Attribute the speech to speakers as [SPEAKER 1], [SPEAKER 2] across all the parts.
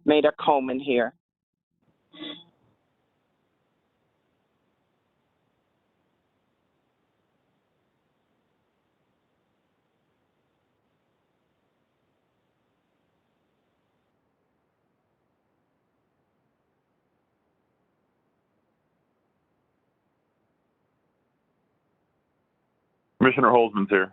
[SPEAKER 1] Mayor Coleman here.
[SPEAKER 2] Commissioner Holzman's here.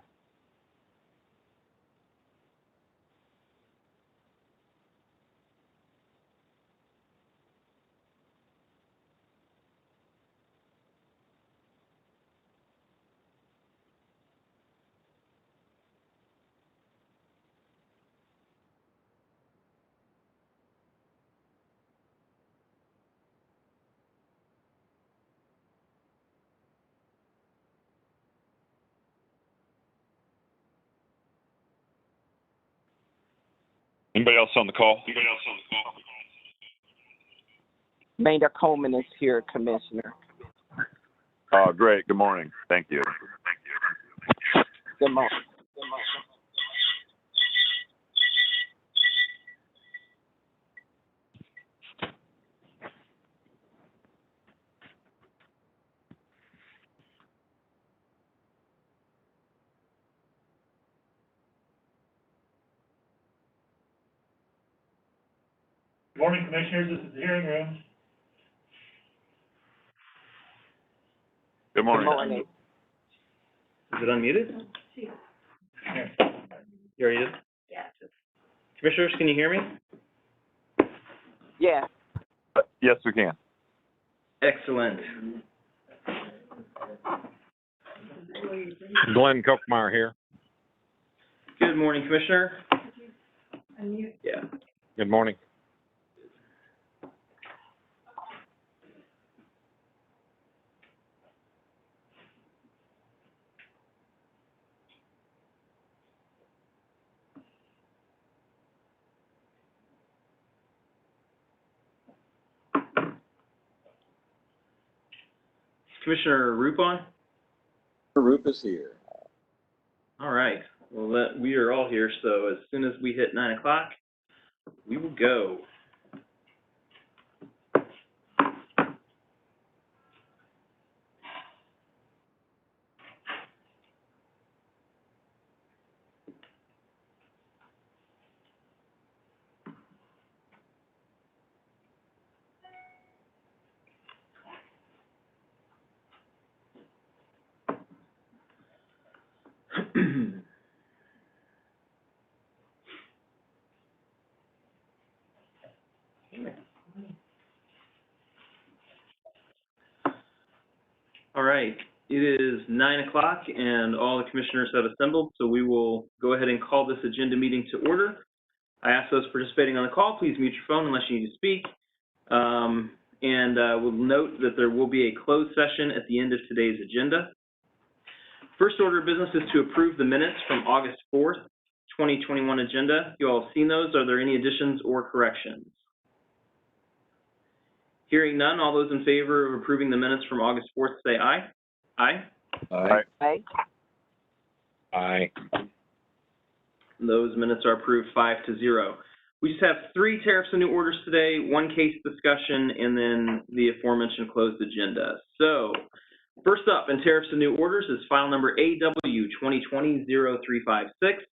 [SPEAKER 2] Anybody else on the call?
[SPEAKER 1] Mayor Coleman is here, Commissioner.
[SPEAKER 2] Great. Good morning. Thank you.
[SPEAKER 1] Good morning.
[SPEAKER 3] Good morning, Commissioners. This is the hearing room.
[SPEAKER 2] Good morning.
[SPEAKER 1] Good morning.
[SPEAKER 4] Is it unmuted? You already did? Yeah. Commissioners, can you hear me?
[SPEAKER 1] Yeah.
[SPEAKER 2] Yes, we can.
[SPEAKER 4] Excellent.
[SPEAKER 5] Glenn Kochmeyer here.
[SPEAKER 4] Good morning, Commissioner. Yeah.
[SPEAKER 5] Good morning.
[SPEAKER 4] Commissioner Roop on?
[SPEAKER 6] Roop is here.
[SPEAKER 4] All right. Well, we are all here, so as soon as we hit 9 o'clock, we will go. All right, it is 9 o'clock and all the commissioners have assembled, so we will go ahead and call this agenda meeting to order. I ask those participating on the call, please mute your phone unless you need to speak. We'll note that there will be a closed session at the end of today's agenda. First order of business is to approve the minutes from August 4th, 2021 agenda. You all have seen those. Are there any additions or corrections? Hearing none, all those in favor of approving the minutes from August 4th say aye. Aye.
[SPEAKER 6] Aye.
[SPEAKER 1] Aye.
[SPEAKER 5] Aye.
[SPEAKER 4] Those minutes are approved 5-0. We just have 3 tariffs and new orders today, 1 case discussion, and then the aforementioned closed agenda. So, first up in tariffs and new orders is file number AW 2020-0356.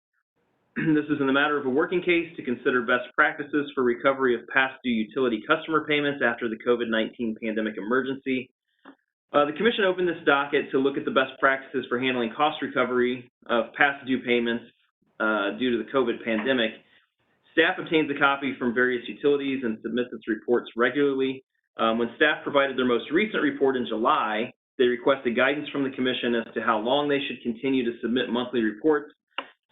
[SPEAKER 4] This is in the matter of a working case to consider best practices for recovery of past due utility customer payments after the COVID-19 pandemic emergency. The Commission opened this docket to look at the best practices for handling cost recovery of past due payments due to the COVID pandemic. Staff obtains a copy from various utilities and submits its reports regularly. When staff provided their most recent report in July, they requested guidance from the Commission as to how long they should continue to submit monthly reports,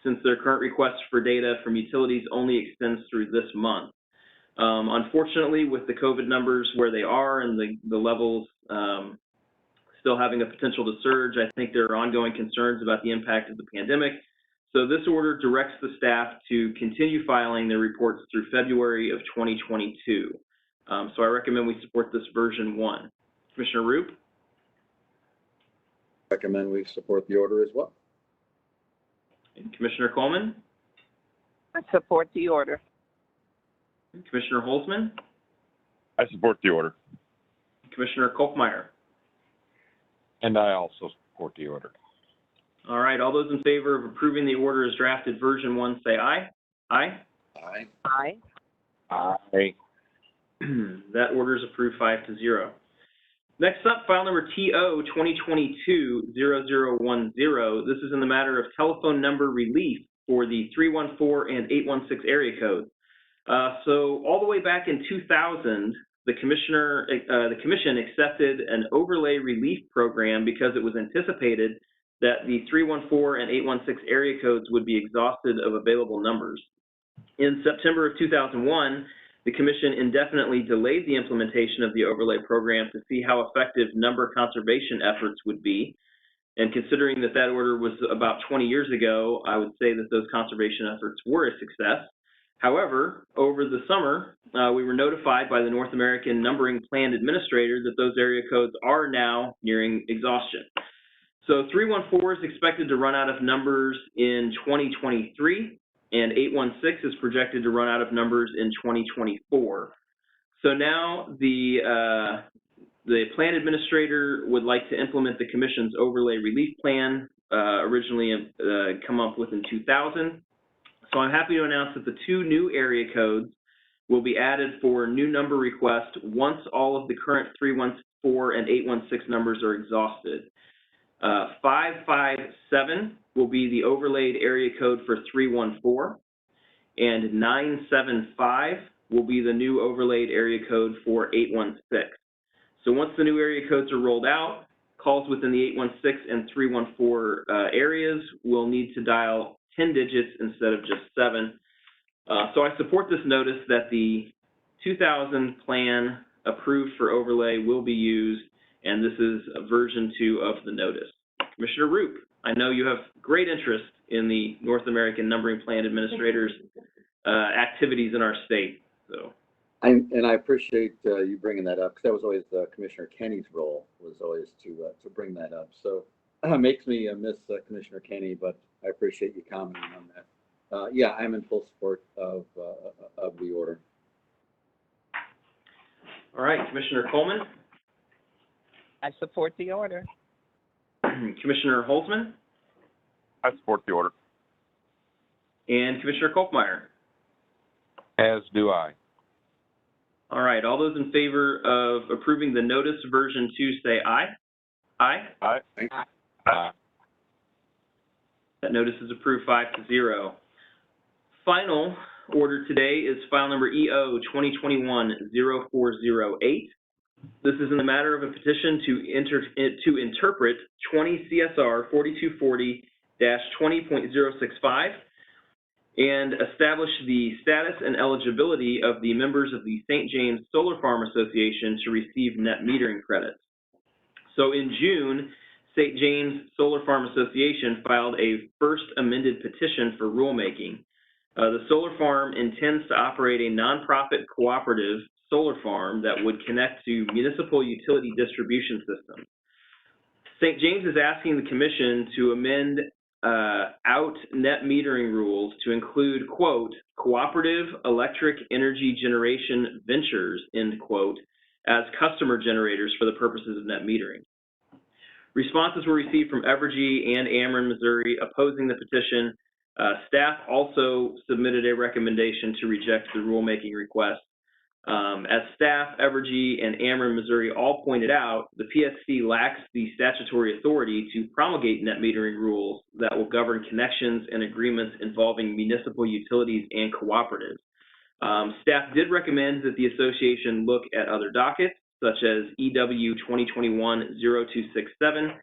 [SPEAKER 4] since their current request for data from utilities only extends through this month. Unfortunately, with the COVID numbers where they are and the levels still having a potential to surge, I think there are ongoing concerns about the impact of the pandemic. So this order directs the staff to continue filing their reports through February of 2022. So I recommend we support this version 1. Commissioner Roop?
[SPEAKER 6] Recommend we support the order as well.
[SPEAKER 4] And Commissioner Coleman?
[SPEAKER 1] I support the order.
[SPEAKER 4] Commissioner Holzman,
[SPEAKER 2] I support the order.
[SPEAKER 4] Commissioner Kolkmeyer.
[SPEAKER 5] And I also support the order.
[SPEAKER 4] All right, all those in favor of approving the order as drafted version 1, say aye. Aye.
[SPEAKER 6] Aye.
[SPEAKER 1] Aye.
[SPEAKER 5] Aye.
[SPEAKER 4] That order is approved 5-0. Next up, file number TO 2022-0010. This is in the matter of telephone number relief for the 314 and 816 area codes. So all the way back in 2000, the commission accepted an overlay relief program because it was anticipated that the 314 and 816 area codes would be exhausted of available numbers. In September of 2001, the Commission indefinitely delayed the implementation of the overlay program to see how effective number conservation efforts would be. And considering that that order was about 20 years ago, I would say that those conservation efforts were a success. However, over the summer, we were notified by the North American Numbering Plan Administrator that those area codes are now nearing exhaustion. So 314 is expected to run out of numbers in 2023, and 816 is projected to run out of numbers in 2024. So now the plan administrator would like to implement the Commission's overlay relief plan, originally come up with in 2000. So I'm happy to announce that the 2 new area codes will be added for new number request once all of the current 314 and 816 numbers are exhausted. 557 will be the overlaid area code for 314, and 975 will be the new overlaid area code for 816. So once the new area codes are rolled out, calls within the 816 and 314 areas will need to dial 10 digits instead of just 7. So I support this notice that the 2000 plan approved for overlay will be used, and this is version 2 of the notice. Commissioner Roop, I know you have great interest in the North American Numbering Plan Administrator's activities in our state. So.
[SPEAKER 6] And I appreciate you bringing that up, because that was always Commissioner Kenny's role, was always to bring that up. So it makes me miss Commissioner Kenny, but I appreciate you commenting on that. Yeah, I'm in full support of the order.
[SPEAKER 4] All right, Commissioner Coleman.
[SPEAKER 1] I support the order.
[SPEAKER 4] Commissioner Holzman,
[SPEAKER 2] I support the order.
[SPEAKER 4] and Commissioner Kolkmeyer.
[SPEAKER 5] As do I.
[SPEAKER 4] All right, all those in favor of approving the notice version 2 say aye. Aye.
[SPEAKER 2] Aye.
[SPEAKER 5] Aye.
[SPEAKER 4] That notice is approved 5-0. Final order today is file number EO 2021-0408. This is in the matter of a petition to interpret 20 CSR 4240-20.065 and establish the status and eligibility of the members of the St. James Solar Farm Association to receive net metering credits. So in June, St. James Solar Farm Association filed a first amended petition for rulemaking. The solar farm intends to operate a nonprofit cooperative solar farm that would connect to municipal utility distribution systems. St. James is asking the Commission to amend out net metering rules to include, quote, cooperative electric energy generation ventures, end quote, as customer generators for the purposes of net metering. Responses were received from Evergy and Ameren, Missouri, opposing the petition. Staff also submitted a recommendation to reject the rulemaking request. As staff, Evergy, and Ameren, Missouri all pointed out, the PSC lacks the statutory authority to promulgate net metering rules that will govern connections and agreements involving municipal utilities and cooperatives. Staff did recommend that the association look at other dockets, such as EW 2021-0267,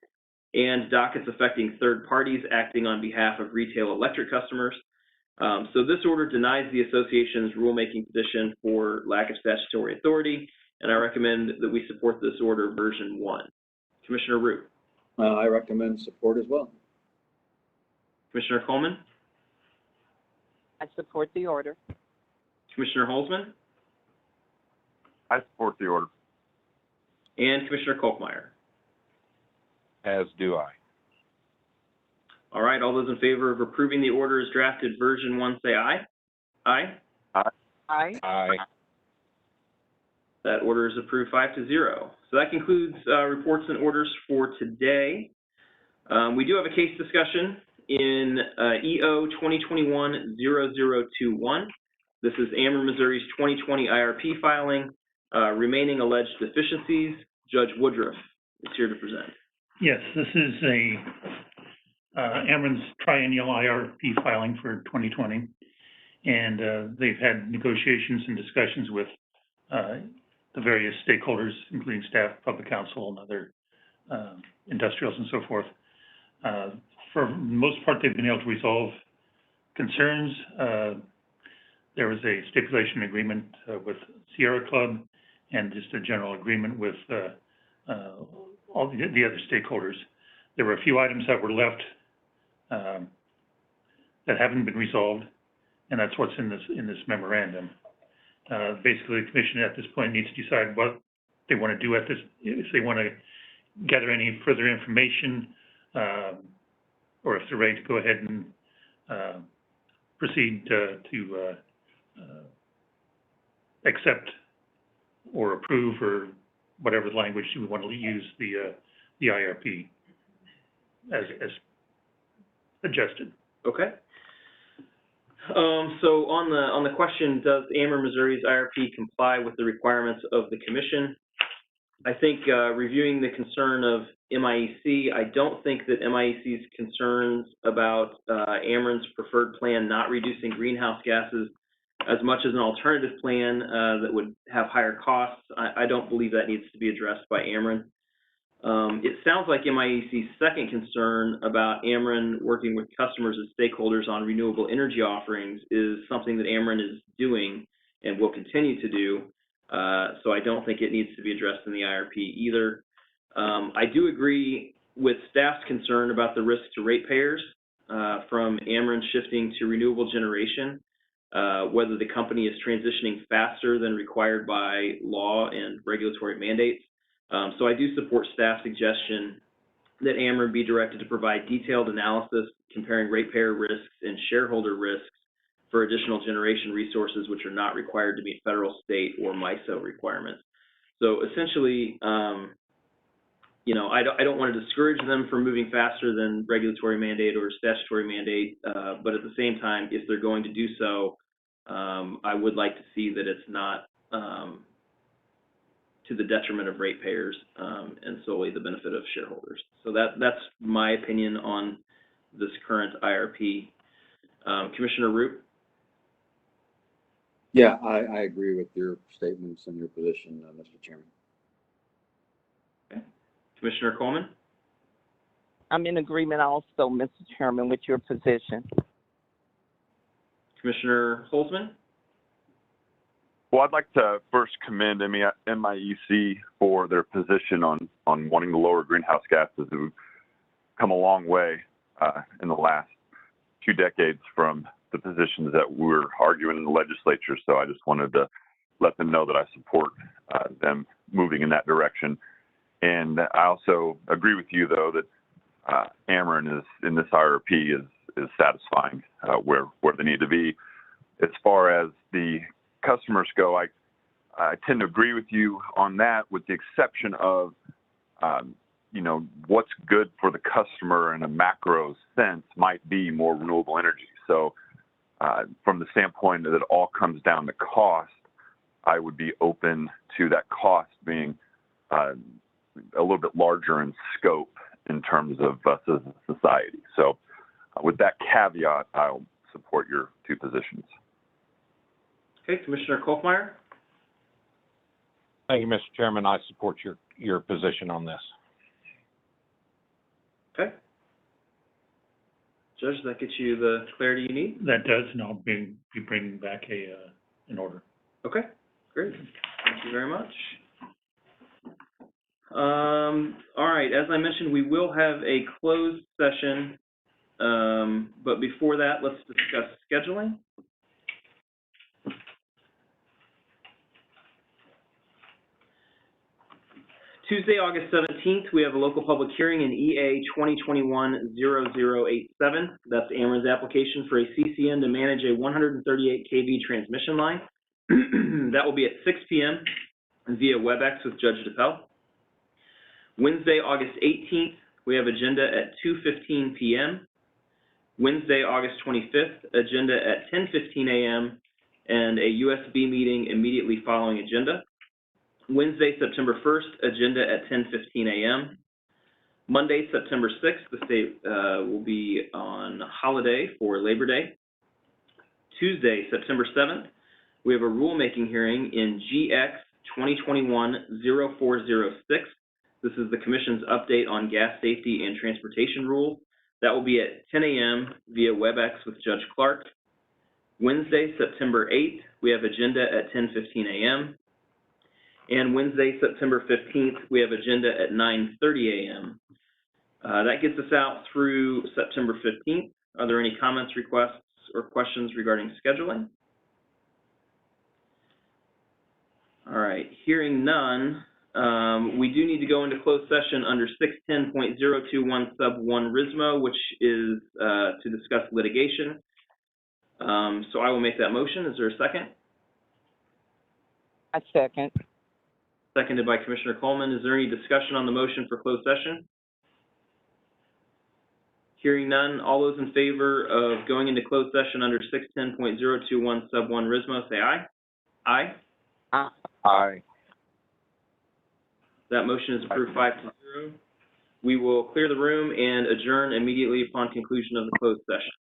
[SPEAKER 4] and dockets affecting third parties acting on behalf of retail electric customers. So this order denies the association's rulemaking petition for lack of statutory authority, and I recommend that we support this order version 1. Commissioner Root.
[SPEAKER 6] I recommend support as well.
[SPEAKER 4] Commissioner Coleman.
[SPEAKER 1] I support the order.
[SPEAKER 4] Commissioner Holzman.
[SPEAKER 2] I support the order.
[SPEAKER 4] And Commissioner Kolkmeyer.
[SPEAKER 5] As do I.
[SPEAKER 4] All right, all those in favor of approving the order as drafted version 1 say aye. Aye.
[SPEAKER 2] Aye.
[SPEAKER 1] Aye.
[SPEAKER 5] Aye.
[SPEAKER 4] That order is approved 5-0. So that concludes reports and orders for today. We do have a case discussion in EO 2021-0021. This is Ameren, Missouri's 2020 IRP filing, remaining alleged deficiencies. Judge Woodruff is here to present.
[SPEAKER 3] Yes, this is Ameren's triennial IRP filing for 2020. And they've had negotiations and discussions with the various stakeholders, including staff, public counsel, and other industrials and so forth. For the most part, they've been able to resolve concerns. There was a stipulation agreement with Sierra Club and just a general agreement with all the other stakeholders. There were a few items that were left that haven't been resolved, and that's what's in this memorandum. Basically, the commission at this point needs to decide what they want to do at this, if they want to gather any further information, or if they're ready to go ahead and proceed to accept or approve, or whatever language we want to use the IRP as adjusted.
[SPEAKER 4] Okay. So on the question, does Ameren, Missouri's IRP comply with the requirements of the commission? I think reviewing the concern of MIEC, I don't think that MIEC's concerns about Ameren's preferred plan not reducing greenhouse gases as much as an alternative plan that would have higher costs, I don't believe that needs to be addressed by Ameren. It sounds like MIEC's second concern about Ameren working with customers and stakeholders on renewable energy offerings is something that Ameren is doing and will continue to do. So I don't think it needs to be addressed in the IRP either. I do agree with staff's concern about the risk to ratepayers from Ameren shifting to renewable generation, whether the company is transitioning faster than required by law and regulatory mandates. So I do support staff's suggestion that Ameren be directed to provide detailed analysis comparing ratepayer risks and shareholder risks for additional generation resources which are not required to meet federal, state, or MISO requirements. So essentially, you know, I don't want to discourage them from moving faster than regulatory mandate or statutory mandate, but at the same time, if they're going to do so, I would like to see that it's not to the detriment of ratepayers and solely the benefit of shareholders. So that's my opinion on this current IRP. Commissioner Roop?
[SPEAKER 6] Yeah, I agree with your statements and your position, Mr. Chairman.
[SPEAKER 4] Okay. Commissioner Coleman?
[SPEAKER 1] I'm in agreement also, Mr. Chairman, with your position.
[SPEAKER 4] Commissioner Holzman?
[SPEAKER 2] Well, I'd like to first commend MIEC for their position on wanting to lower greenhouse gases. We've come a long way in the last 2 decades from the positions that we're arguing in the legislature. So I just wanted to let them know that I support them moving in that direction. And I also agree with you, though, that Ameren is in this IRP is satisfying where they need to be. As far as the customers go, I tend to agree with you on that, with the exception of, you know, what's good for the customer in a macro sense might be more renewable energy. So from the standpoint that it all comes down to cost, I would be open to that cost being a little bit larger in scope in terms of us as a society. So with that caveat, I'll support your 2 positions.
[SPEAKER 4] Okay, Commissioner Kolfmeyer?
[SPEAKER 5] Thank you, Mr. Chairman. I support your position on this.
[SPEAKER 4] Okay. Judge, that gets you the clarity you need?
[SPEAKER 3] That does, and I'll be bringing back an order.
[SPEAKER 4] Okay, great. Thank you very much. All right, as I mentioned, we will have a closed session, but before that, let's discuss scheduling. Tuesday, August 17th, we have a local public hearing in EA 2021-0087. That's Ameren's application for a CCN to manage a 138 kV transmission line. That will be at 6 p.m. via WebEx with Judge DePel. Wednesday, August 18th, we have agenda at 2:15 p.m. Wednesday, August 25th, agenda at 10:15 a.m. and a USB meeting immediately following agenda. Wednesday, September 1st, agenda at 10:15 a.m. Monday, September 6th, the state will be on holiday for Labor Day. Tuesday, September 7th, we have a rulemaking hearing in GX 2021-0406. This is the Commission's update on gas safety and transportation rules. That will be at 10 a.m. via WebEx with Judge Clark. Wednesday, September 8th, we have agenda at 10:15 a.m. And Wednesday, September 15th, we have agenda at 9:30 a.m. That gets us out through September 15th. Are there any comments, requests, or questions regarding scheduling? All right, hearing none, we do need to go into closed session under 610.021 sub 1 RISMO, which is to discuss litigation. So I will make that motion. Is there a second?
[SPEAKER 1] I second.
[SPEAKER 4] Seconded by Commissioner Coleman. Is there any discussion on the motion for closed session? Hearing none, all those in favor of going into closed session under 610.021 sub 1 RISMO, say aye. Aye.
[SPEAKER 5] Aye.
[SPEAKER 4] That motion is approved 5-0. We will clear the room and adjourn immediately upon conclusion of the closed session.